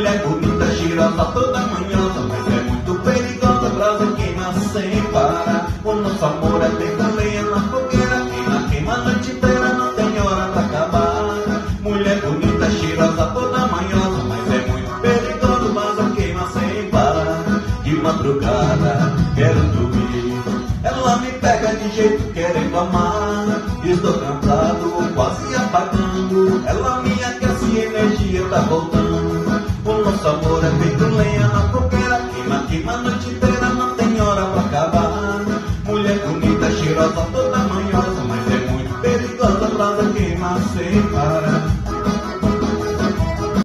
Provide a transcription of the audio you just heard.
Mulher bonita, cheirosa, toda manhosa, mas é muito perigosa, brasa queima sem parar. O nosso amor é feito lenha na fogueira, queima a noite inteira, não tem hora pra acabar. Mulher bonita, cheirosa, toda manhosa, mas é muito perigosa, brasa queima sem parar. De madrugada, quero dormir, ela me pega de jeito querendo amar. Estou cansado, quase apagando, ela me aquece, energia tá voltando. O nosso amor